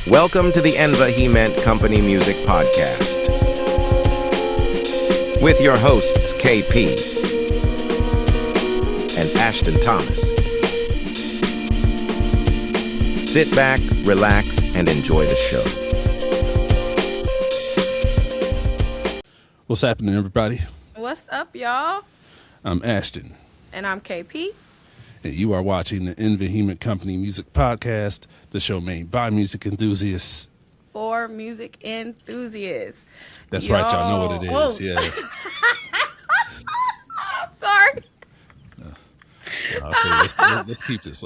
Welcome to the Envahement Company Music Podcast with your hosts KP and Ashton Thomas. Sit back, relax, and enjoy the show. What's happening, everybody? What's up, y'all? I'm Ashton. And I'm KP. And you are watching the Infared Company Music Podcast, the show made by music enthusiasts. For music enthusiasts. That's right, y'all know what it is. Yeah. Sorry. I'll say, let's keep this.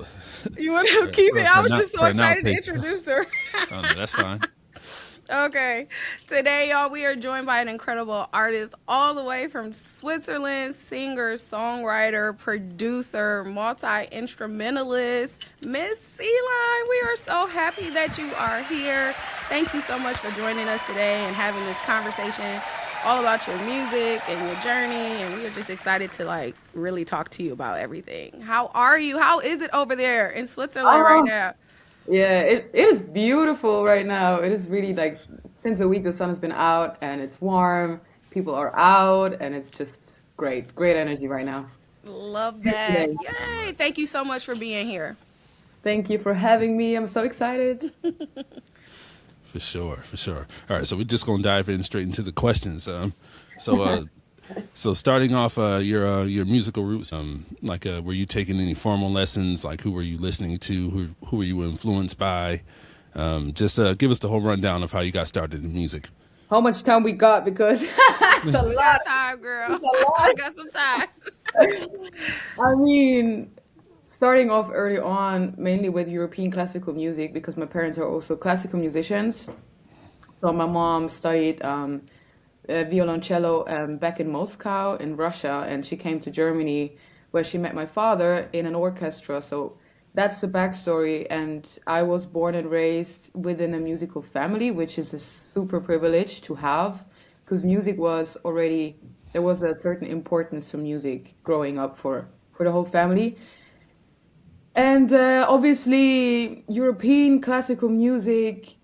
You want to keep it? I was now- just so for now, excited to take- introduce her. Oh, no, that's fine. Okay. Today, y'all, we are joined by an incredible artist all the way from Switzerland, singer, songwriter, producer, multi-instrumentalist, Miss C-Line. We are so happy that you are here. Thank you so much for joining us today and having this conversation all about your music and your journey. And we are just excited to really talk to you about everything. How are you? How is it over there in Switzerland right now? Yeah, it is beautiful right now. It is really since a week the sun has been out and it's warm. People are out and it's just great. Great energy right now. Love that. Yeah. Yay. Thank you so much for being here. Thank you for having me. I'm so excited. For sure. All right, so we're just going to dive in straight into the questions. So starting off your musical roots, were you taking any formal lessons? Like, who were you listening to? Who were you influenced by? Just give us the whole rundown of how you got started in music. How much time we got? Because it's a We lot. got time, girl. It's a lot. I got some time. I mean, starting off early on, mainly with European classical music, because my parents are also classical musicians. So my mom studied violoncello back in Moscow in Russia, and she came to Germany where she met my father in an orchestra. So that's the backstory. And I was born and raised within a musical family, which is a super privilege to have, because music was already, there was a certain importance to music growing up for the whole family. And obviously, European classical music,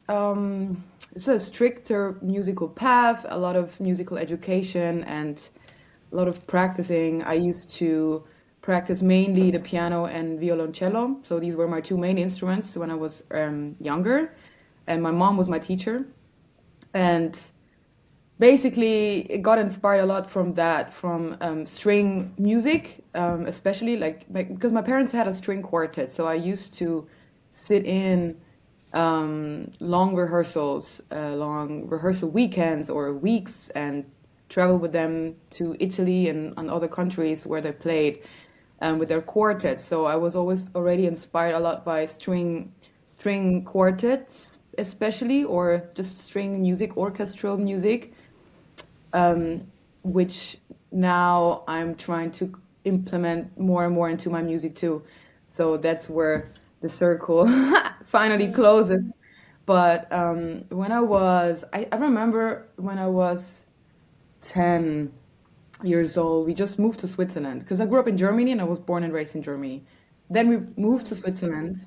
it's a stricter musical path, a lot of musical education and a lot of practicing. I used to practice mainly the piano and violoncello. So these were my two main instruments when I was younger. And my mom was my teacher. And basically, it got inspired a lot from that, from string music, especially because my parents had a string quartet. So I used to sit in long rehearsals, long rehearsal weekends or weeks, and travel with them to Italy and other countries where they played with their quartets. So I was always already inspired a lot by string quartets, especially, or just string music, orchestral music, which now I'm trying to implement more and more into my music too. So that's where the circle finally closes. But when I remember when I was 10 years old, we just moved to Switzerland because I grew up in Germany and I was born and raised in Germany. Then we moved to Switzerland,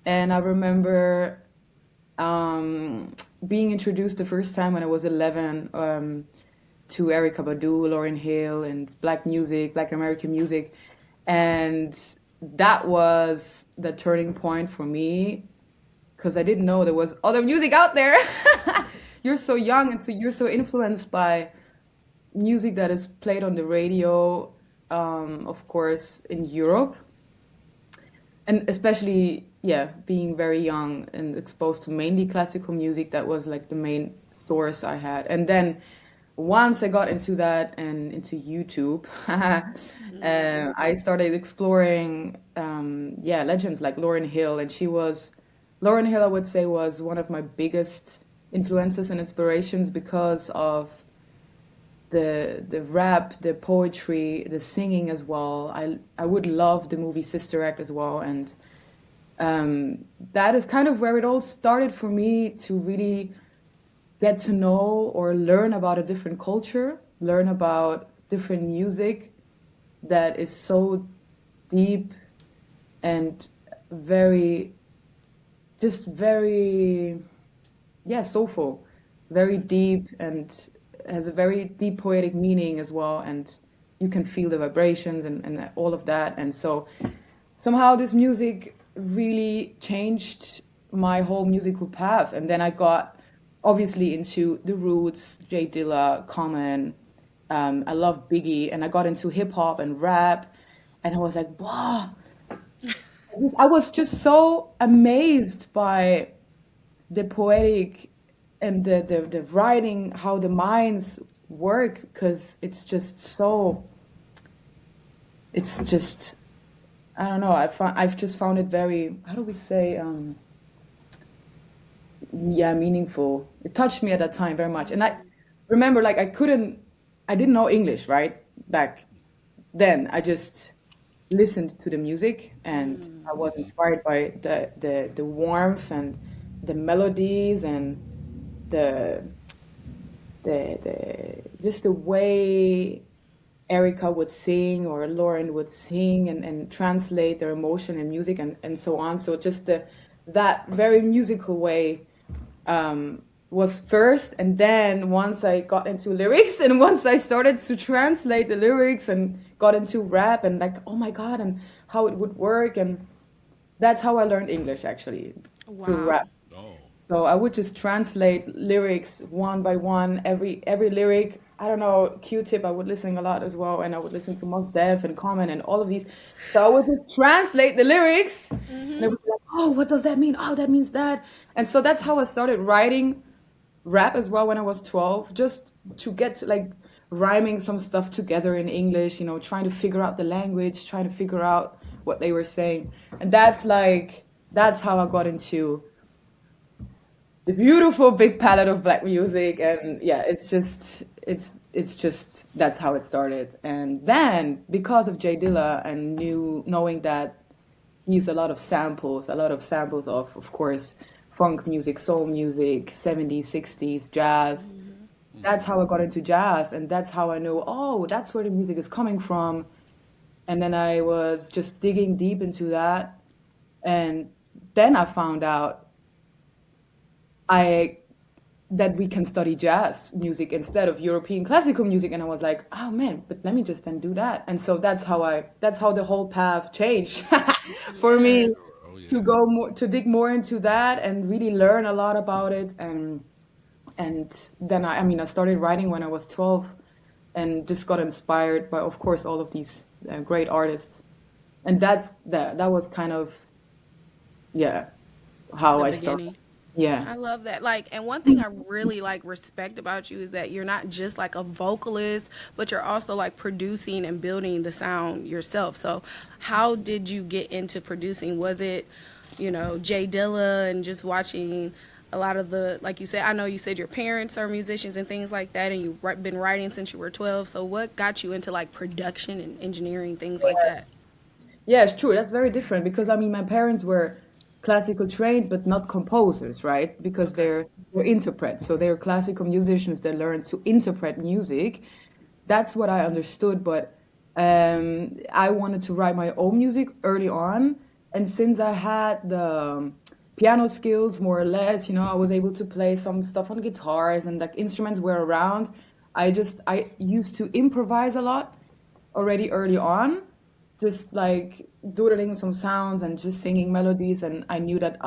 and I remember being introduced the first time when I was 11 to Erykah Badu, Lauryn Hill, and Black American music. And that was the turning point for me, because I didn't know there was other music out there. You're so young, and so you're so influenced by music that is played on the radio, of course, in Europe. And especially, being very young and exposed to mainly classical music, that was the main source I had. And then once I got into that and into YouTube, I started exploring, legends like Lauryn Hill. And Lauryn Hill, I would say, was one of my biggest influences and inspirations because of the rap, the poetry, the singing as well. I would love the movie Sister Act as well. And that is kind of where it all started for me, to really get to know or learn about a different culture, learn about different music that is so deep and very just very, yeah, soulful, very deep, and has a very deep poetic meaning as well. And you can feel the vibrations and all of that. And so somehow this music really changed my whole musical path. And then I got obviously into the Roots, Jay Dilla, Common. I love Biggie, and I got into hip hop and rap, and I was like, wow. I was just so amazed by the poetic and the writing, how the minds work, because it's just so, it's just, I don't know, I've just found it very, how do we say, yeah, meaningful. It touched me at that time very much. And I remember, like, I didn't know English, right? Back then. I just listened to the music, and I was inspired by the warmth and the melodies and the just the way Erica would sing or Lauren would sing and translate their emotion in music and so on. So just that very musical way was first, and then once I got into lyrics and once I started to translate the lyrics and got into rap and like, oh my God, and how it would work, and that's how I learned English actually, through Wow. rap. Oh, So I would just translate lyrics one by one, every lyric. I don't know, Q-Tip, I would listen a lot as well, and I would listen to Mos Def and Common and all of these. So I would just translate the lyrics, and I would be like, oh, what does that mean? Oh, that means that. And so that's how I started writing rap as well when I was 12, just to get to like rhyming some stuff together in English, you know, trying to figure out the language, trying to figure out what they were saying. And that's how I got into the beautiful big palette of black music. And yeah, it's just that's how it started. And then because of Jay Dilla and knowing that he used a lot of samples of course, funk music, soul music, 70s, 60s, jazz. That's how I got into jazz, and that's how I know, oh, that's where the music is coming from. And then I was just digging deep into that, and then I found out I that we can study jazz music instead of European classical music, and I was like, oh man, but let me just then do that. And so that's how the whole path changed for me, Yes. oh to yeah. go more, to dig more into that and really learn a lot about it. And then I mean, I started writing when I was 12, and just got inspired by, of course, all of these great artists. And that was kind of, yeah, how The I started. beginning. Yeah. I love that. Like, and one thing I really like respect about you is that you're not just like a vocalist, but you're also like producing and building the sound yourself. So, how did you get into producing? Was it, Jay Dilla and just watching a lot of the, like you said, I know you said your parents are musicians and things like that, and you've been writing since you were 12. So, what got you into like production and engineering, things like that? Yeah, it's true. That's very different because I mean, my parents were classical trained, but not composers, right? Because Okay. they're interprets, so they're classical musicians that learn to interpret music. That's what I understood, but I wanted to write my own music early on, and since I had the piano skills more or less, I was able to play some stuff on guitars and like instruments were around. I used to improvise a lot already early on, just like doodling some sounds and just singing melodies. And I knew that,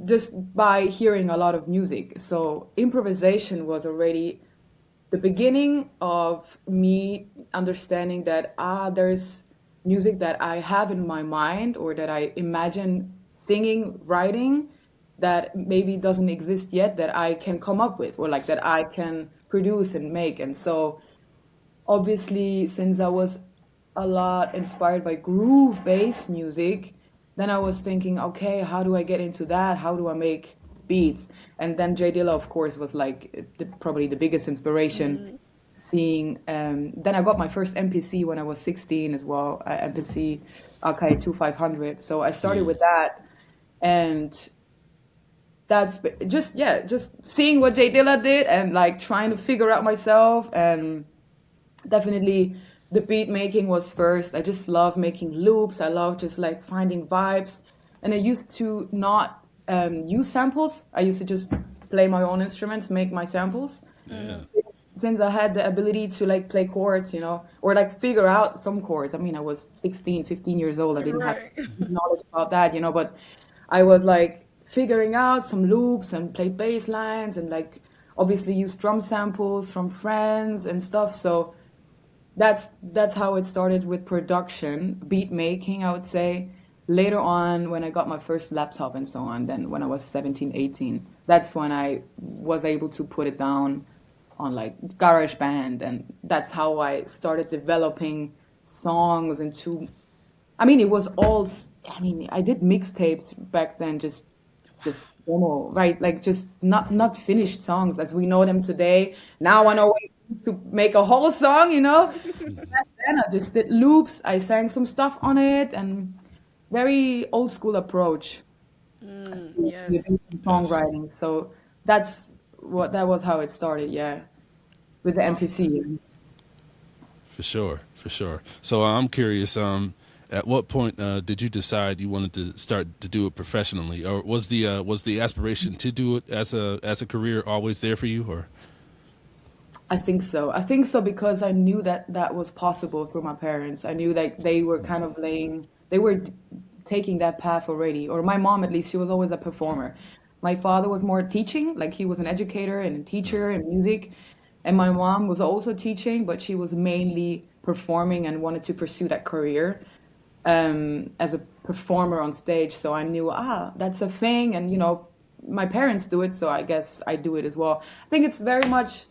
just by hearing a lot of music. So improvisation was already the beginning of me understanding that, there's music that I have in my mind or that I imagine singing, writing that maybe doesn't exist yet that I can come up with or like that I can produce and make. And so obviously, since I was a lot inspired by groove based music, then I was thinking, okay, how do I get into that? How do I make beats? And then Jay Dilla, of course, was like probably the biggest inspiration. Seeing, then I got my first MPC when I was 16 as well, MPC Akai 2500. So I started with that, and that's just, yeah, just seeing what Jay Dilla did and like trying to figure out myself. And definitely the beat making was first. I just love making loops. I love just like finding vibes. and I used to not use samples. I used to just play my own instruments, make my samples. Yeah. Since I had the ability to like play chords, or like figure out some chords. I mean, I was 16, 15 years old. I didn't have Right. knowledge about that, but I was like figuring out some loops and play bass lines and like obviously use drum samples from friends and stuff. So that's how it started with production, beat making, I would say. Later on, when I got my first laptop and so on, then when I was 17, 18, that's when I was able to put it down on like GarageBand, and that's how I started developing songs into. I mean, it was all. I mean, I did mixtapes back then, just demo, right? Like just not finished songs as we know them today. Now I know ways to make a whole song, Back then I just did loops. I sang some stuff on it, and very old school approach Yes. with songwriting. So that was how it started, yeah, with the MPC. For sure, for sure. So I'm curious. At what point did you decide you wanted to start to do it professionally, or was the aspiration to do it as a career always there for you, or? I think so. I think so because I knew that was possible through my parents. I knew that they were kind of they were taking that path already. Or my mom, at least, she was always a performer. My father was more teaching, like he was an educator and a teacher in music. And my mom was also teaching, but she was mainly performing and wanted to pursue that career as a performer on stage. So I knew, that's a thing. And, my parents do it, so I guess I do it as well. I think it's very much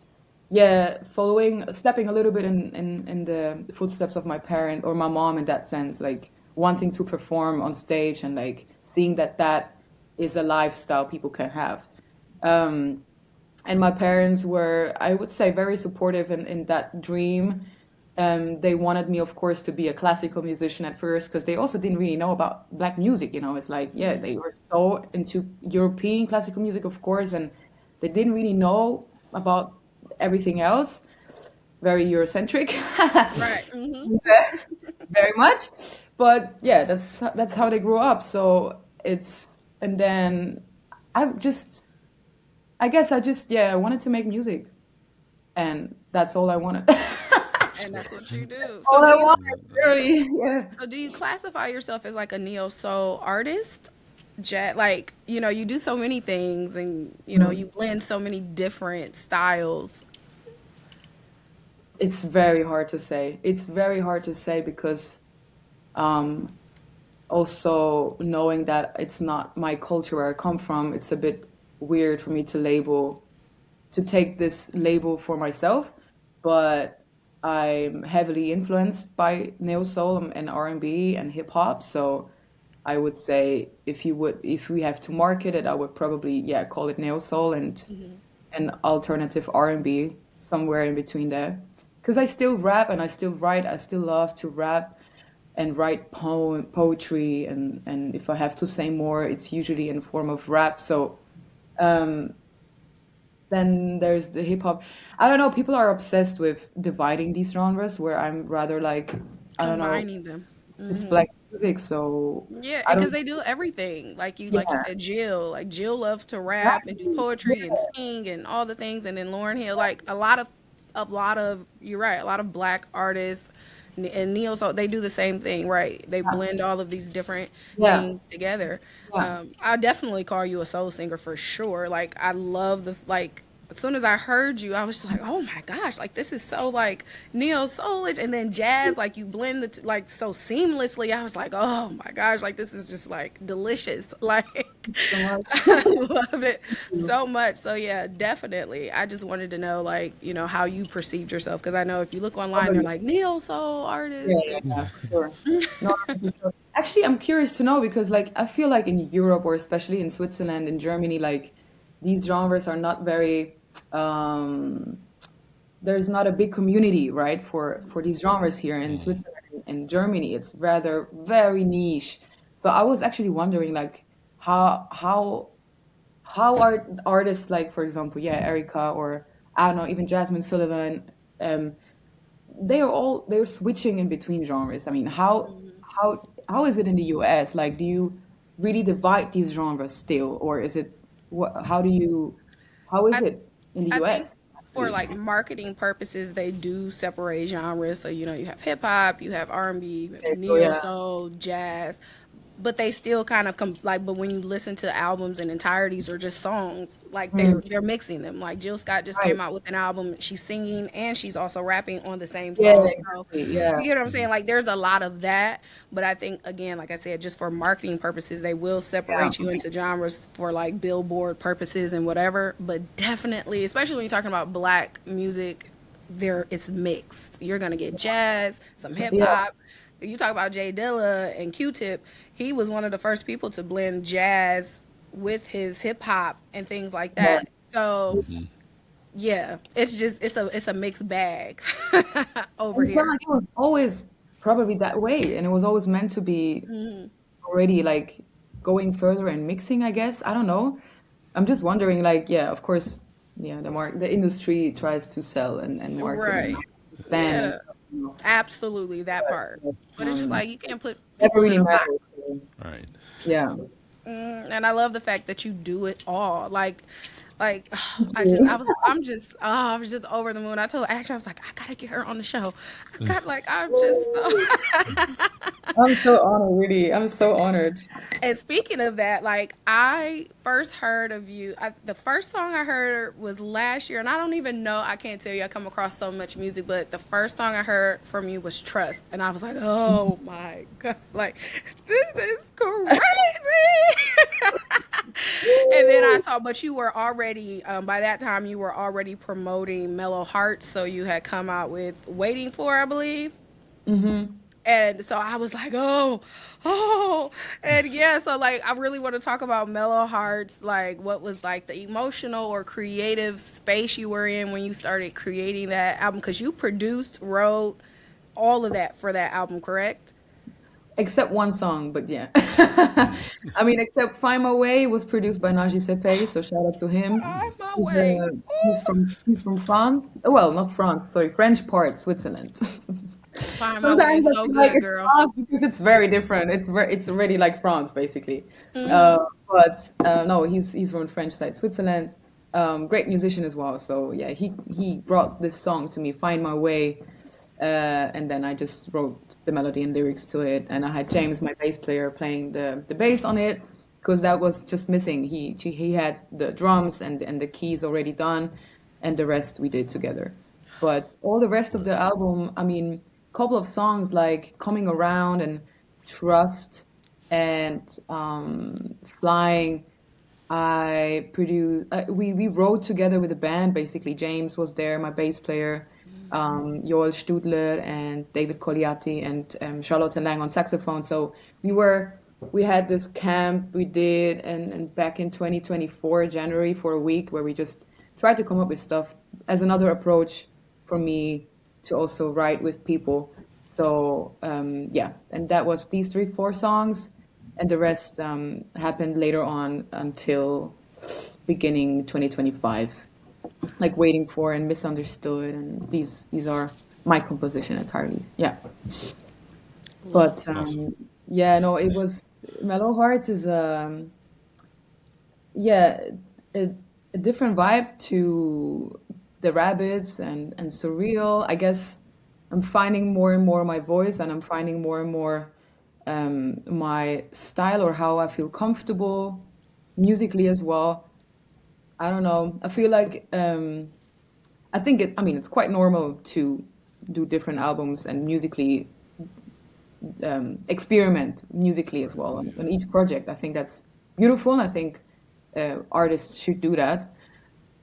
stepping a little bit in the footsteps of my parent or my mom in that sense, like wanting to perform on stage and like seeing that is a lifestyle people can have. And my parents were, I would say, very supportive in that dream. They wanted me, of course, to be a classical musician at first because they also didn't really know about black music. It's like, they were so into European classical music, of course, and they didn't really know about everything else. Very Eurocentric. Right. Mm-hmm. Very much. But yeah, that's how they grew up. So and then I guess I wanted to make music, and that's all I wanted. And that's what you do. All So I wanted, really. Yeah. so do you classify yourself as like a neo soul artist? Like, you do so many things and, you blend so many different styles. It's very hard to say. It's very hard to say because also knowing that it's not my culture where I come from, it's a bit weird for me to take this label for myself. But I'm heavily influenced by neo soul and R&B and hip hop. So I would say if we have to market it, I would probably call it neo soul and alternative R&B, somewhere in between there. Because I still rap and I still write. I still love to rap and write poetry, and if I have to say more, it's usually in form of rap. So then there's the hip hop. I don't know. People are obsessed with dividing these genres, where I'm rather like, I don't know, Combining them. it's black music. So Yeah, I because don't. they do everything. Like you Yeah, said, Jill. Like Jill loves to rap and do poetry and sing and all the things. And then Lauren Hill, like a lot of you're right, a lot of black artists and neo soul, they do the same thing, right? They blend all of these different yeah, things together. yeah. I definitely call you a soul singer for sure. Like I love as soon as I heard you, I was just like, oh my gosh, like this is so like neo soulish, and then jazz, like you blend like so seamlessly. I was like, oh my gosh, like this is just like delicious. Like So much. I love it so much. So yeah, definitely. I just wanted to know like, how you perceived yourself, because I know if you look online, they're like neo soul Yeah, artist. yeah, yeah, for sure. No, for sure. Actually, I'm curious to know because, like, I feel like in Europe or especially in Switzerland and Germany, like, these genres are not very. Um, there's not a big community, right, for these genres here in Switzerland and Germany. It's rather very niche. So I was actually wondering, like, how are artists like, for example, Erica or I don't know, even Jasmine Sullivan. Um, they're switching in between genres. I mean, how is it in the US? Like, do really divide these genres still, or is it what? How is I it in the I think US? for Actually? like marketing purposes, they do separate genres. So you have hip hop, you have R&B, you have Okay, so neo yeah, soul, jazz, but they still kind of like. But when you listen to albums in entirities or just songs, like mm, they're mixing them. Like Jill Scott just right, came out with an album. She's singing and she's also rapping on the same yeah, song. So exactly, yeah, you get what I'm Mhm. saying? Like there's a lot of that. But I think again, like I said, just for marketing purposes, they will yeah, separate you into genres for like billboard purposes and whatever. But definitely, especially when you're talking about black music, there it's mixed. You're gonna get jazz, some hip yeah, hop. You talk about Jay Dilla and Q-Tip. He was one of the first people to blend jazz with his hip hop and things like yeah. that. So Mhm. yeah, it's a mixed bag over And it felt here. like it was always probably that way, and it was always meant to be already like going further and mixing, I guess. I don't know. I'm just wondering, like, yeah, of course, yeah, the industry tries to sell and market and Right. stand and Yeah. stuff, you know, Absolutely that part. but But it's just like you can't put never people in really a box. matters. So, Right. yeah. And I love the fact that you do it all. Like I was just over the moon. I told Ashley, I was like, I gotta get her on the show. I'm just so I'm so honored, really. I'm so honored. And speaking of that, like I first heard of you, the first song I heard was last year, and I don't even know. I can't tell you. I come across so much music, but the first song I heard from you was "Trust," and I was like, "Oh my god! Like this is crazy." And then I saw, but you were already by that time you were already promoting Mellow Hearts, so you had come out with "Waiting For," I believe. Hmm. And so I was like, oh, and yeah, so like I really want to talk about Mellow Hearts, like what was like the emotional or creative space you were in when you started creating that album, because you produced, wrote, all of that for that album, correct? Except one song, but yeah. Mhm. I mean, except Find My Way was produced by Naji Sepe, so shout out to him. On my He's, way. he's from France. Well, not France, sorry, French part, Switzerland. Find My Way Sometimes is I so feel like good, it's girl. France because it's very different. It's already like France basically. But no, he's from the French side, Switzerland. Great musician as well. So yeah, he brought this song to me, Find My Way, and then I just wrote the melody and lyrics to it. And I had James, my bass player, playing the bass on it because that was just missing. He had the drums and the keys already done, and the rest we did together. But all the rest of the album, I mean, couple of songs like Coming Around and Trust and Flying, I produced, we wrote together with a band basically. James was there, my bass player, Joel Studler and David Colliati and Charlotte Lang on saxophone. So we had this camp we did and back in 2024, January for a week where we just tried to come up with stuff as another approach for me to also write with people. So yeah, and that was these three, four songs, and the rest happened later on until beginning 2025, like Waiting For and Misunderstood, and these are my composition entirely. Yeah, but Awesome. yeah, no, it was Mellow Hearts is yeah, a, a different vibe to the Rabbits and Surreal. I guess I'm finding more and more my voice, and I'm finding more and more my style or how I feel comfortable musically as well. I don't know. I feel like I think I mean, it's quite normal to do different albums and musically experiment musically as well on each project. I think that's beautiful. And I think artists should do that.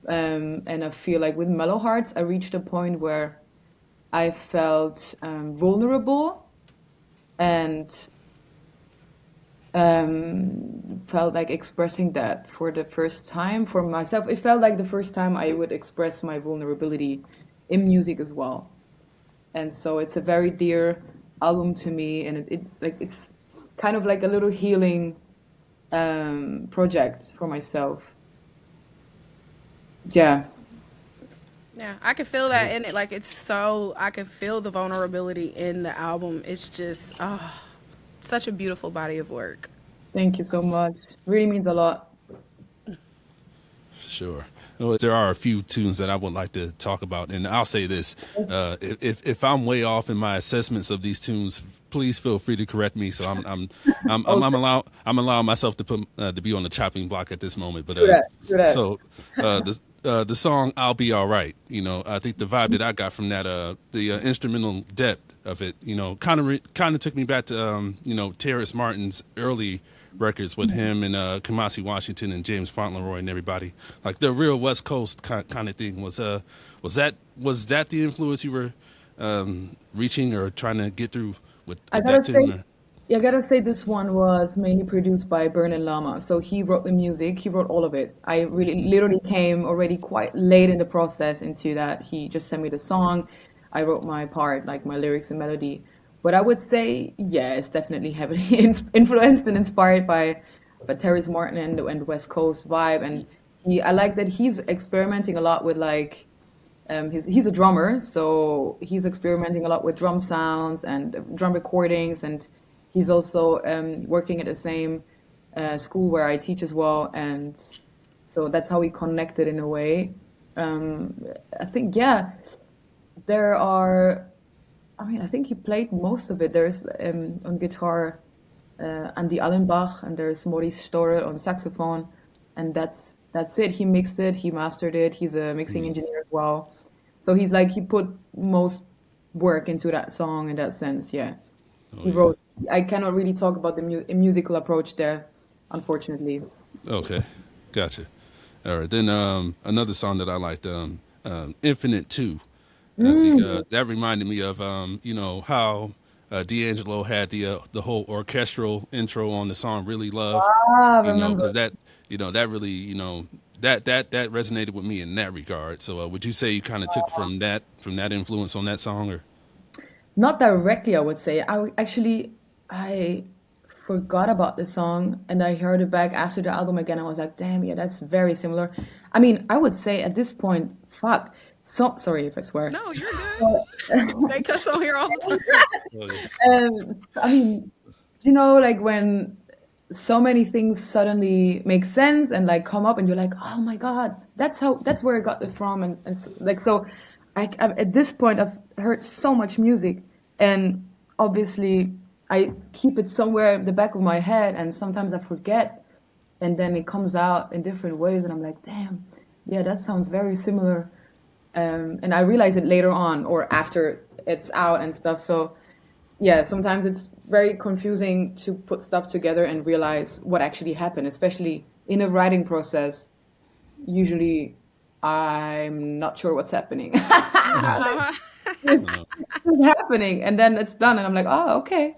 And I feel like with Mellow Hearts, I reached a point where I felt vulnerable and felt like expressing that for the first time for myself. It felt like the first time I would express my vulnerability in music as well. And so it's a very dear album to me, and it like it's kind of like a little healing project for myself. Yeah. Yeah, I can feel that in it. Like it's so I can feel the vulnerability in the album. It's just such a beautiful body of work. Thank you so much. Really means a lot. Sure. Well, there are a few tunes that I would like to talk about, and I'll say this: if I'm way off in my assessments of these tunes, please feel free to correct me. So I'm allowing myself to put to be on the chopping block at this moment. But Do that. Do that. so the song "I'll Be All Right," I think the vibe that I got from that, the instrumental depth of it, kind of took me back to Terrace Martin's early records with him and Kamasi Washington and James Fauntleroy and everybody, like the real West Coast kind of thing. Was that the influence you were reaching or trying to get through with I that gotta tune? say, yeah, I gotta say this one was mainly produced by Bernard Lama. So he wrote the music, he wrote all of it. I really literally came already quite late in the process into that. He just sent me the song. I wrote my part, like my lyrics and melody. But I would say, yeah, it's definitely heavily influenced and inspired by Terrence Martin and the West Coast vibe. And I like that he's experimenting a lot with like he's a drummer, so he's experimenting a lot with drum sounds and drum recordings, and he's also working at the same school where I teach as well, and so that's how we connected in a way. I think, yeah, there are. I mean, I think he played most of it. There's on guitar Andy Allenbach, and there's Maurice Storrel on saxophone, and that's it. He mixed it, he mastered it. He's a mixing engineer as well. So he's like he put most work into that song in that sense. Yeah, Oh he yeah. wrote. I cannot really talk about the musical approach there, unfortunately. Okay, gotcha. All right, then another song that I liked, "Infinite 2." I think that reminded me of how D'Angelo had the whole orchestral intro on the song "Really Love," Ah, because remember. that really that resonated with me in that regard. So would you say you kind of took from that influence on that song, or? Not directly, I would say. Actually I forgot about the song and I heard it back after the album again. I was like, damn, yeah, that's very similar. I mean, I would say at this point, fuck. So sorry if I swear. No, you're good. They cuss on here all the time. Oh, yeah. I mean, like when so many things suddenly make sense and like come up and you're like, oh my God, that's where I got it from. Like, so at this point, I've heard so much music and obviously I keep it somewhere in the back of my head and sometimes I forget and then it comes out in different ways and I'm like, damn, yeah, that sounds very similar. And I realize it later on or after it's out and stuff. So yeah, sometimes it's very confusing to put stuff together and realize what actually happened, especially in a writing process. Usually I'm not sure what's happening. It's, it's happening and then it's done and I'm like, oh, okay,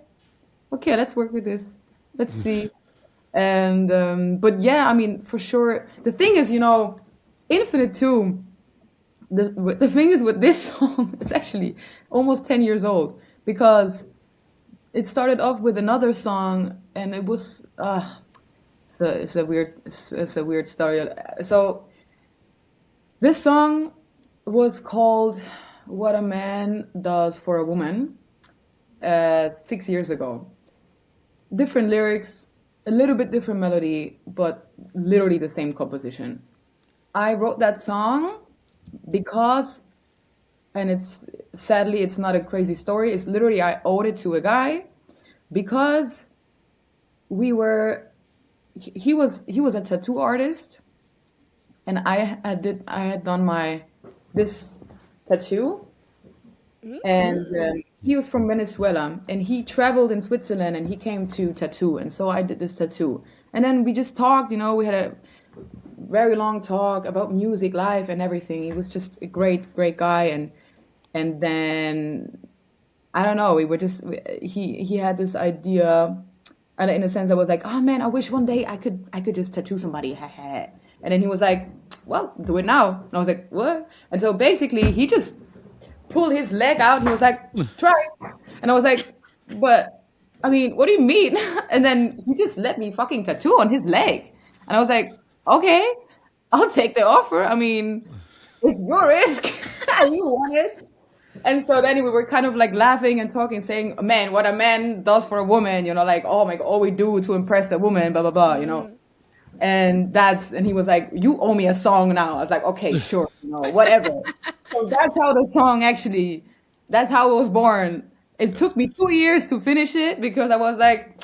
let's work with this. Let's see. And but yeah, I mean, for sure. The thing is, Infinite 2, the thing is with this song, it's actually almost 10 years old because it started off with another song and it was it's a weird story. So this song was called What a Man Does for a Woman 6 years ago. Different lyrics, a little bit different melody, but literally the same composition. I wrote that song because, and it's not a crazy story, it's literally I owed it to a guy because we were he was a tattoo artist and I had done this tattoo and he was from Venezuela and he traveled in Switzerland and he came to tattoo and so I did this tattoo and then we just talked, we had a very long talk about music, life and everything. He was just a great guy and then I don't know, he had this idea and in a sense I was like, oh man, I wish one day I could just tattoo somebody. And then he was like, well, do it now. And I was like, what? And so basically he just pulled his leg out. He was like, try. And I was like, but I mean, what do you mean? And then he just let me fucking tattoo on his leg. And I was like, okay, I'll take the offer. I mean, it's your risk. You want it. And so then we were kind of like laughing and talking, saying, man, what a man does for a woman, like, oh my God, all we do to impress a woman, blah, blah, blah. And he was like, you owe me a song now. I was like, okay, sure, whatever. So that's how the song actually, that's how it was born. It took me 2 years to finish it because I was like,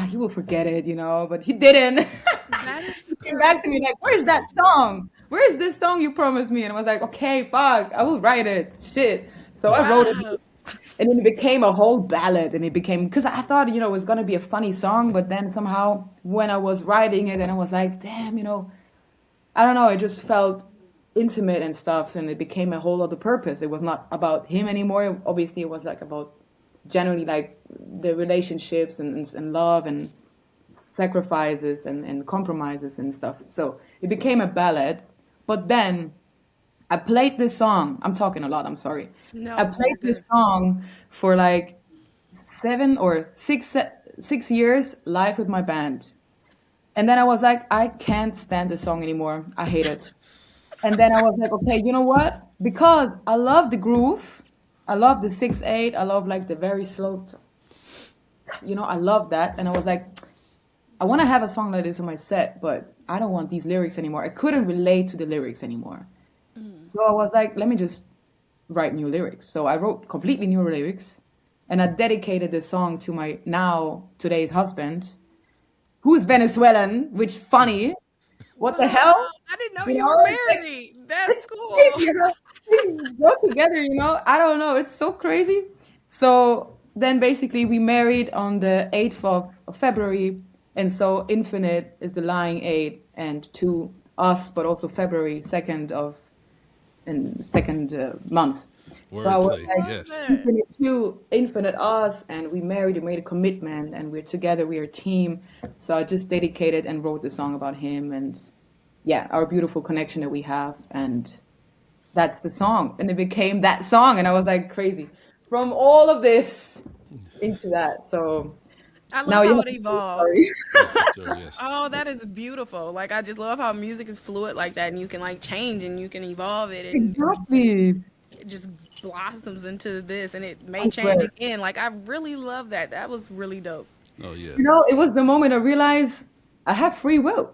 he will forget it, but he didn't. That is He came back to me like, where's that song? Where's this song you promised me? And I was like, okay, fuck, I will write it. Shit. So I wrote it. And then it became a whole ballad. And it became, because I thought, it was going to be a funny song. But then somehow when I was writing it, and I was like, damn, I don't know, it just felt intimate and stuff. And it became a whole other purpose. It was not about him anymore. Obviously, it was like about generally like the relationships and love and sacrifices and compromises and stuff. So it became a ballad. But then I played this song. I'm talking a lot, I'm sorry. No, I played this song for like 7 or 6 years live with my band. And then I was like, I can't stand this song anymore. I hate it. And then I was like, okay, you know what? Because I love the groove. I love the 6/8. I love like the very slow, I love that. And I was like, I want to have a song like this in my set, but I don't want these lyrics anymore. I couldn't relate to the lyrics anymore. So I was like, let me just write new lyrics. So I wrote completely new lyrics, and I dedicated the song to my today's husband, who is Venezuelan, which funny. What the hell? I didn't know you were married. That's cool. Things go together, I don't know. It's so crazy. So then basically we married on the 8th of February. And so Infinite is the lying 8, and to us, but also February 2nd month. So I was like, yes. Infinite 2, Infinite us, and we married and made a commitment, and we're together, we're a team. So I just dedicated and wrote the song about him, and our beautiful connection that we have, and that's the song. And it became that song, and I was like crazy. From all of this into that, so... I love how it evolved. Sure, yes. Oh, that is beautiful. Like, I just love how music is fluid like that, and you can like change and you can evolve it. And exactly. It just blossoms into this, and it may change again. Like, I really love that. That was really dope. Oh, yeah. It was the moment I realized I have free will.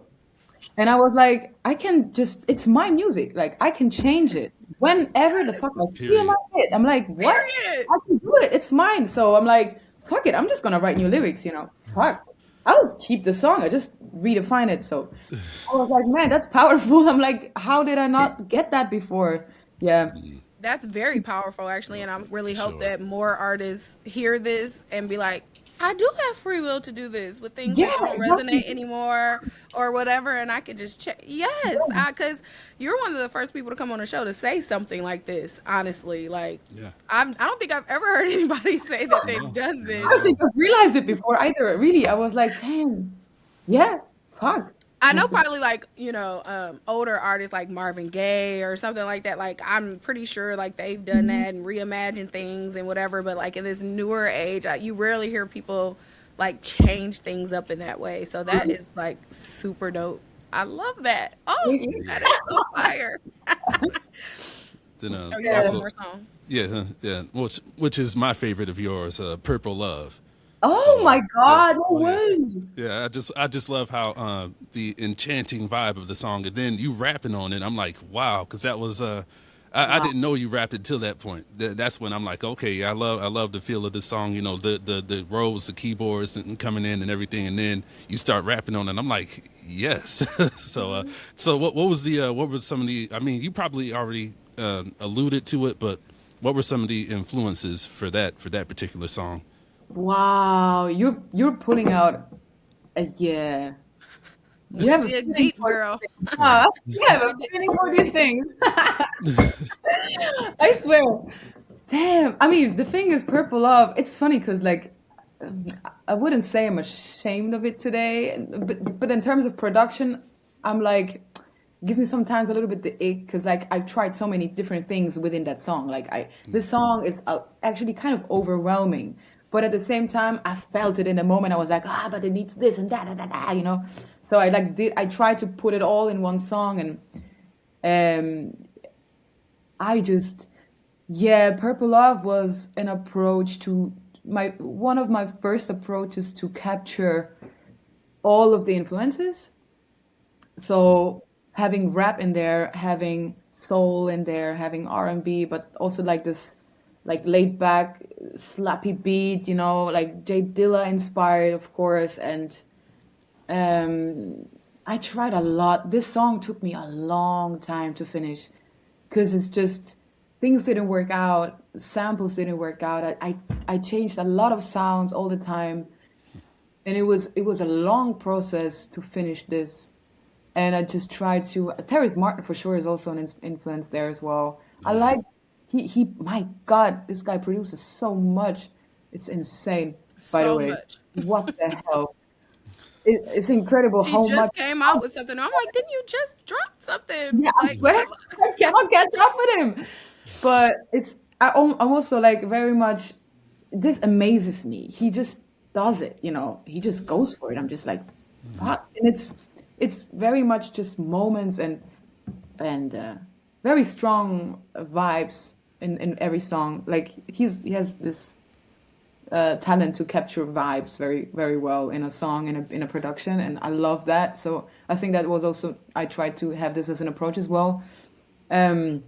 And I was like, I can just, it's my music. Like, I can change it whenever the fuck I feel like it. I'm like, what? Period. I can do it. It's mine. So I'm like, fuck it, I'm just gonna write new lyrics, Fuck. I'll keep the song. I just redefine it. So I was like, man, that's powerful. I'm like, how did I not get that before? Yeah. That's very powerful, actually, and I really hope that more artists hear this and be like, I do have free will to do this with things that don't resonate anymore or whatever, and I could just check. Yes, because you're one of the first people to come on the show to say something like this, honestly. Like, I don't think I've ever heard anybody say that they've done this. I don't think I've realized it before either, really. I was like, damn, fuck. I know probably like, older artists like Marvin Gaye or something like that. Like, I'm pretty sure like they've done that and reimagined things and whatever. But like in this newer age, you rarely hear people like change things up in that way. So that is like super dope. I love that. Oh, that is so fire. Then one more song. Yeah. Which is my favorite of yours, Purple Love. Oh my God! No way. Yeah, I just love how the enchanting vibe of the song, and then you rapping on it. I'm like, wow, because that was I didn't know you rapped until that point. That's when I'm like, okay, I love the feel of the song. The rolls, the keyboards, and coming in and everything, and then you start rapping on it. And I'm like, yes. So what were some of the? I mean, you probably already alluded to it, but what were some of the influences for that particular song? Wow, you're pulling out you have a deep girl. You have a feeling for these things. I swear. Damn. I mean, the thing is, Purple Love, it's funny because like I wouldn't say I'm ashamed of it today, but in terms of production, I'm like, give me sometimes a little bit the ick because like I tried so many different things within that song. Like the song is actually kind of overwhelming. But at the same time, I felt it in the moment. I was like, but it needs this and that, So I tried to put it all in one song, and Yeah, Purple Love was an approach to my one of my first approaches to capture all of the influences. So having rap in there, having soul in there, having R&B, but also like this like laid back slappy beat, like Jay Dilla inspired, of course, and I tried a lot. This song took me a long time to finish because it's just things didn't work out, samples didn't work out. I changed a lot of sounds all the time, and it was a long process to finish this. And I just tried to. Terrence Martin for sure is also an influence there as well. I Yeah. like he. My God, this guy produces so much. It's insane. By the So way, much. what the hell? It's incredible He how much. just came out with something. I'm like, didn't you just drop something? Yeah, I Like, swear I cannot catch up with him. But I'm also like very much. This amazes me. He just does it. He just goes for it. I'm just like, fuck. And it's very much just moments and very strong vibes in every song. Like he has this talent to capture vibes very very well in a song in a production, and I love that. So I think that was also I tried to have this as an approach as well. Um,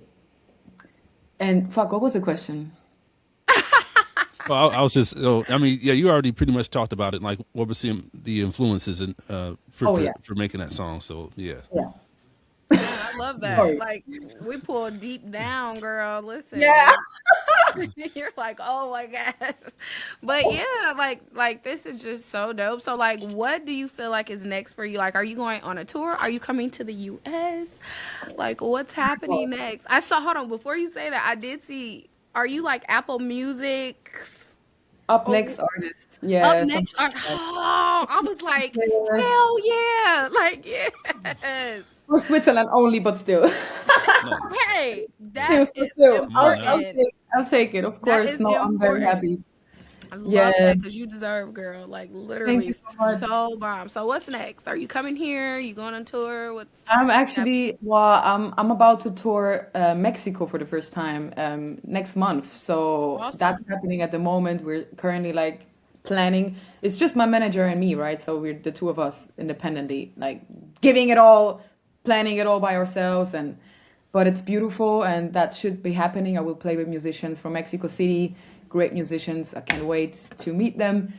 and fuck, what was the question? Well, I was just, I mean, yeah, you already pretty much talked about it. Like, what was the influences in, Oh yeah, for making that song? So, yeah. yeah. man, I love that. Sorry. Like, we pulled deep down, girl. Listen, Yeah. you're like, oh my god. But yeah, like this is just so dope. So like, what do you feel like is next for you? Like, are you going on a tour? Are you coming to the U.S.? Like, what's happening next? I saw. Hold on, before you say that, I did see. Are you like Apple Music? Up Oh, next artist. up Yeah, next something on like oh, I was like, that. hell yeah. Like, yes. For Switzerland only, but still. No, Hey, that Still, is still. come on now. important. I'll take it. Of That course. is No, I'm very important. happy. I Yeah. love that because you deserve, girl. Like Thank literally you so much. so bomb. So what's next? Are you coming here? You going on tour? What's I'm happening? actually, well, I'm about to tour Mexico for the first time next month. So that's Awesome. happening at the moment. We're currently like planning. It's just my manager and me, right? So we're the two of us independently, like giving it all, planning it all by ourselves. But it's beautiful, and that should be happening. I will play with musicians from Mexico City, great musicians. I can't wait to meet them.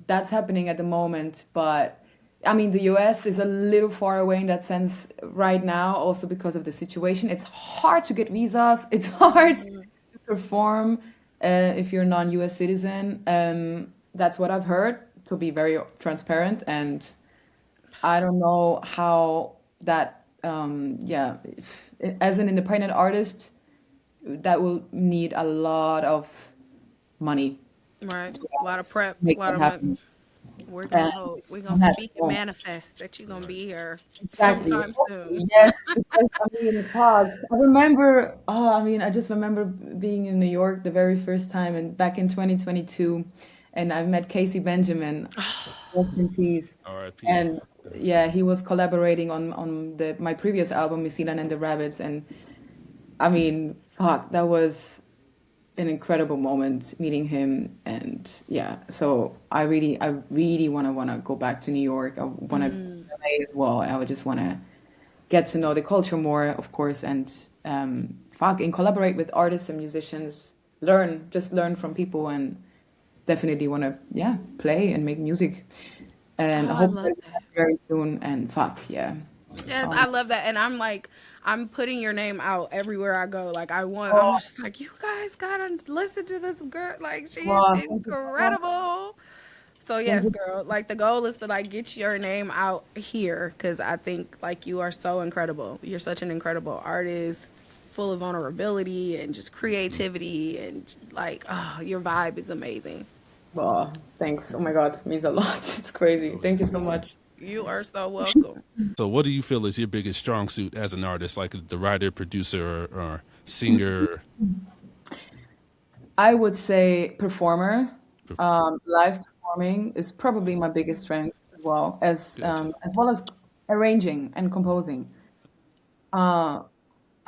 That's happening at the moment, but I mean, the US is a little far away in that sense right now, also because of the situation. It's hard to get visas. It's hard Mhm. to perform if you're a non-US citizen. That's what I've heard, to be very transparent. And I don't know how that, yeah, as an independent artist, that will need a lot of money Right. to A lot of prep. A make lot that of money. happen. We're gonna And hope. We're gonna I'm happy. speak and manifest that you're gonna be here Exactly. sometime soon. Yes, because I mean, fuck. I remember, I mean, I just remember being in New York the very first time and back in 2022, and I met Casey Benjamin, rest in peace. R.I.P. And yeah, he was collaborating on the my previous album, Miss and the Rabbits, and I mean, fuck, that was an incredible moment meeting him. And yeah, so I really wanna go back to New York. I wanna to Mm. LA as well. I would just wanna get to know the culture more, of course, and fucking collaborate with artists and musicians. Just learn from people, and definitely wanna, yeah, play and make music. And Oh, I I hope love that that. very soon. And fuck, yeah. Yes, Um, I love that. And I'm like, I'm putting your name out everywhere I go. Like, I'm oh, just like, you guys gotta listen to this girl. Like, she is wow, thank you so much. incredible. So Thank yes, you. girl. Like the goal is to like get your name out here because I think like you are so incredible. You're such an incredible artist, full of vulnerability and just creativity and like, oh, your vibe is amazing. Oh, thanks. Oh my God, it means a lot. It's crazy. Oh, Thank you yeah. so much. You are so welcome. So, what do you feel is your biggest strong suit as an artist, like the writer, producer, or singer? I would say performer. Live performing is probably my biggest strength as well as Gotcha. as well as arranging and composing.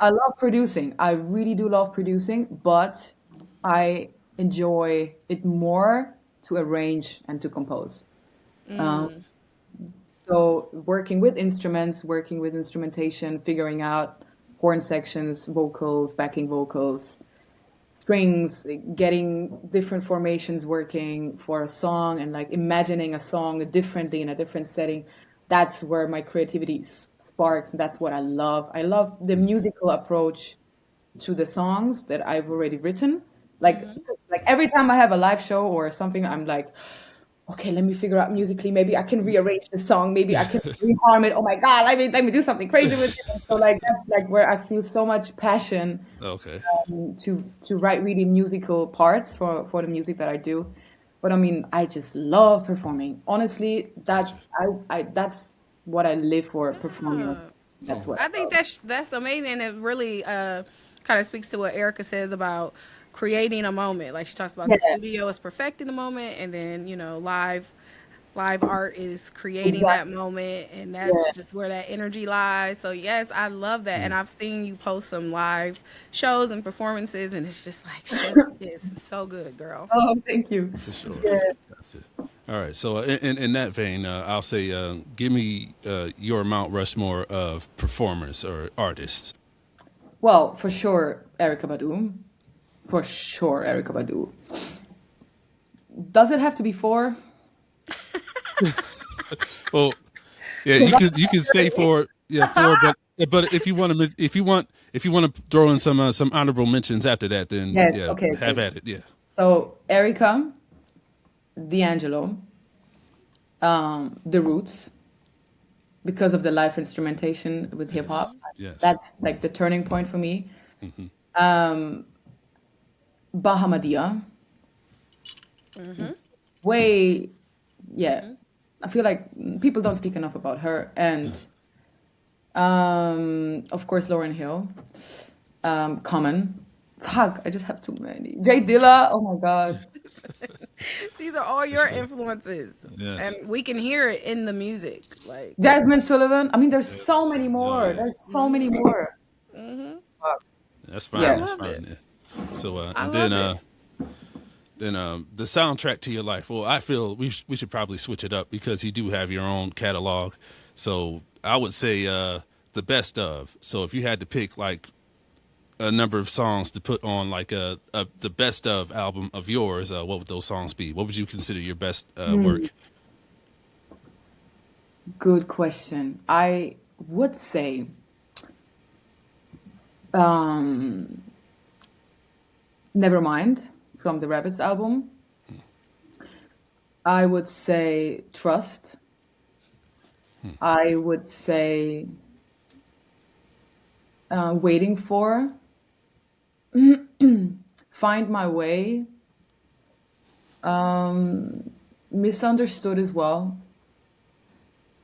I love producing. I really do love producing, but I enjoy it more to arrange and to compose. Um, so working with instruments, working with instrumentation, figuring out horn sections, vocals, backing vocals, strings, getting different formations working for a song and like imagining a song differently in a different setting. That's where my creativity sparks. And that's what I love. I love the musical approach to the songs that I've already written. Like every time I have a live show or something, I'm like, okay, let me figure out musically. Maybe I can rearrange the song. Maybe I can reharm it. Oh my God, let me do something crazy with it. And so like that's like where I feel so much passion Okay. to write really musical parts for the music that I do. But I mean, I just love performing. Honestly, Gotcha. that's what I live for, performing. Yeah. That's what I I think love. that's amazing. It really kind of speaks to what Erica says about creating a moment. Like she talks about Yeah, the studio is perfecting the moment, and then live art is creating that exactly. moment, and that's Yeah. just where that energy lies. So yes, I love that, and I've seen you post some live shows and performances, and it's just like chef's kiss. So good, girl. Oh, thank you. For sure. Yeah. Gotcha. All right. So in that vein, I'll say, give me your Mount Rushmore of performers or artists. Well, for sure, Erica Badu. For sure, Erica Badu. Does it have to be four? Well, yeah, 'Cause you could say four, yeah, four, but if you want to throw in some honorable mentions after that, then yes, yeah, okay, have okay. at it. Yeah. So Erica, D'Angelo, The Roots, because of the live instrumentation with hip hop. Yes. Yes. That's like the turning point for me. Um, Bahamadia, way, yeah. I feel like people don't speak enough about her. And of course, Lauryn Hill, Common. Fuck, I just have too many. Jay Dilla, oh my God. These are all For your sure. influences, Yes. and we can hear it in the music. Like, Jasmine Sullivan. I mean, there's so Yes. many Oh more. yeah. There's so many more. That's I fine. Yeah. That's love fine. it. Yeah. So I and love it. then the soundtrack to your life. Well, I feel we should probably switch it up because you do have your own catalog. So I would say the best of. So if you had to pick like a number of songs to put on like a the best of album of yours, what would those songs be? What would you consider your best Hmm, work? good question. I would say um, Nevermind from the Rabbits album. I would say Trust. I would say Waiting for, Find My Way, Misunderstood as well.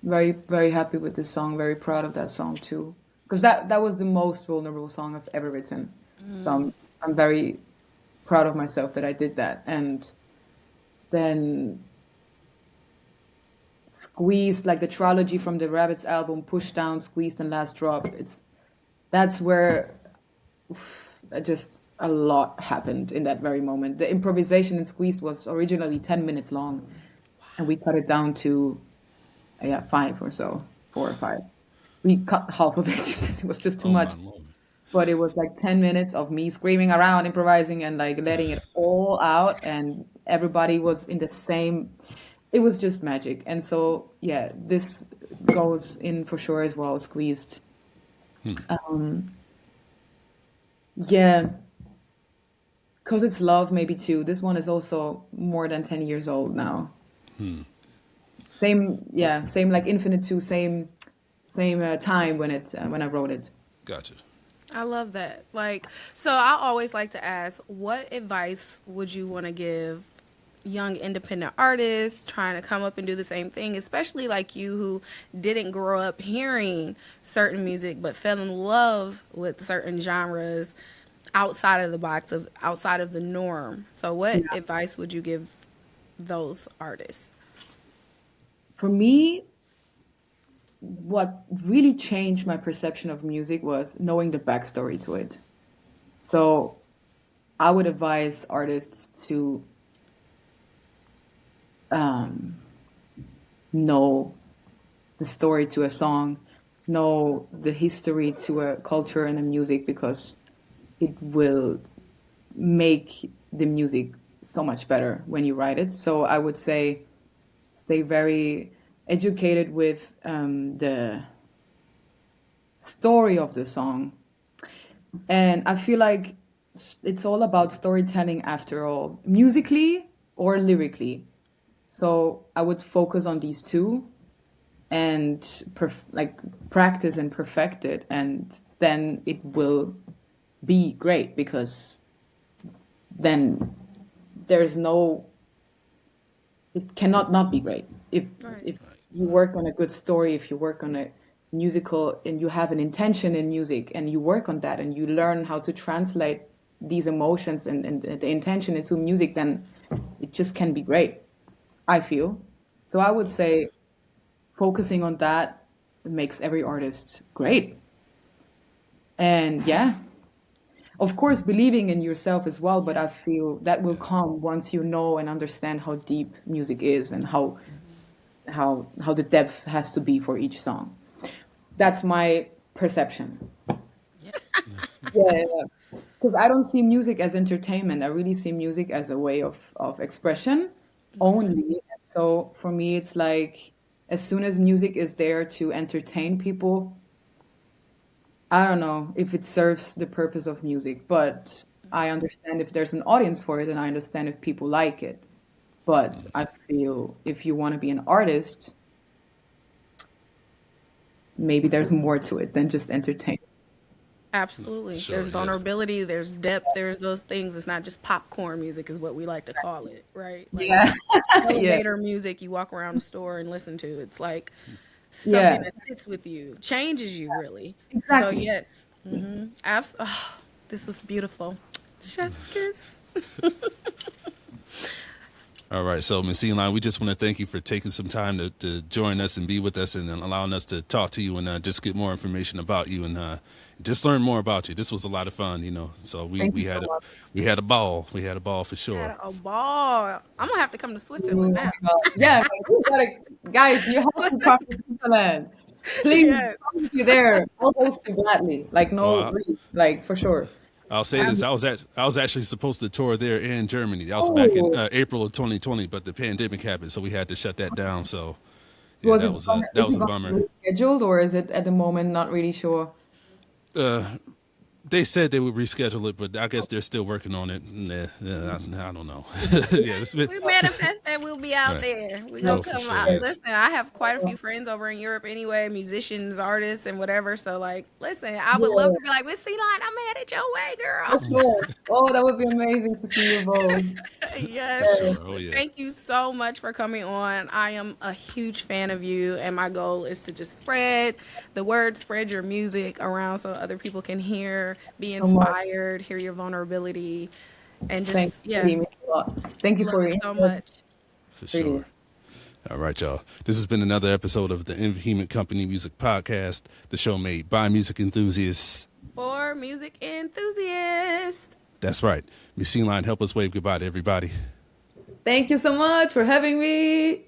Very, very happy with this song. Very proud of that song too, because that was the most vulnerable song I've ever written. So I'm very proud of myself that I did that. And then Squeezed, like the trilogy from the Rabbits album, Push Down, Squeezed, and Last Drop. That's where just a lot happened in that very moment. The improvisation in Squeezed was originally 10 minutes long, and we cut it down to yeah, five or so, four or five. We cut half of it because it was just too Oh much. my lord. But it was like 10 minutes of me screaming around, improvising, and like letting it all out, and everybody was in the same. It was just magic. And so yeah, this goes in for sure as well. Squeezed. Yeah, because it's love maybe too. This one is also more than 10 years old now. Same, yeah, same like Infinite 2, same time when I wrote it. Gotcha. I love that. Like, so I always like to ask, what advice would you want to give young independent artists trying to come up and do the same thing, especially like you who didn't grow up hearing certain music but fell in love with certain genres outside of the box of outside of the norm. So what Yeah. advice would you give those artists? For me, what really changed my perception of music was knowing the backstory to it. So I would advise artists to know the story to a song, know the history to a culture and a music, because it will make the music so much better when you write it. So I would say stay very educated with the story of the song. And I feel like it's all about storytelling after all, musically or lyrically. So I would focus on these two and practice and perfect it, and then it will be great, because then there's no, it cannot not be great. If you work on a good story, if you work on a musical and you have an intention in music and you work on that and you learn how to translate these emotions and the intention into music, then it just can be great, I feel. So I would say focusing on that makes every artist great. And yeah, of course, believing in yourself as well, but I feel that will come once you know and understand how deep music is and how the depth has to be for each song. That's my perception. Yeah, because I don't see music as entertainment. I really see music as a way of expression only. So for me, it's like, as soon as music is there to entertain people, I don't know if it serves the purpose of music, but I understand if there's an audience for it, and I understand if people like it. But I feel if you want to be an artist, maybe there's more to it than just entertainment. Absolutely. Sure, There's yes. vulnerability, there's depth, there's those things. It's not just popcorn music, is what we like to call it, right? Like Yeah. Yeah. elevator music you walk around the store and listen to. It's like Yeah. something that sits with you, changes you really. So Exactly. yes. Oh, this was beautiful. Chef's kiss. All right, so Ms. Eline, we just want to thank you for taking some time to join us and be with us and allowing us to talk to you and just get more information about you and just learn more about you. This was a lot of fun, you know. So Thank you so much. we had a ball. We had a ball for sure. Had a ball. I'm gonna have to come to Oh Switzerland my now. God. Yeah, guys, you have to come to Switzerland. Please, Yes. come you there. I'll host you gladly. Like, Oh, no, really, like, for sure. I'll say this: I was actually supposed to tour there in Germany. That was back in Oh, April of 2020, but the pandemic happened, so we had to shut that down. So yeah, was it gonna, that is was it a gonna bummer. be rescheduled, or is it at the moment not really sure? They said they would reschedule it, but I guess they're still working on it. I don't know. Yeah, it's been, We manifest that we'll be out right. there. We No, gonna for come sure. out. Yes. Listen, I have quite a few friends over in Europe anyway, musicians, artists, and whatever. So like, listen, I would love Yeah, to be like, Miss C-Line, I'm headed your way, for girl. sure. Oh, that would be amazing to see you both. For Yes. sure. Oh yeah. Thank you so much for coming on. I am a huge fan of you, and my goal is to just spread the word, spread your music around so other people can hear, be So much. inspired, hear your vulnerability, and Thank just, you. yeah, Really means a lot. Thank you love for your it so input. much. For Really. sure. All right, y'all. This has been another episode of the Infared Company Music Podcast, the show made by music enthusiasts. For music enthusiasts. That's right. Miss Line, help us wave goodbye to everybody. Thank you so much for having me.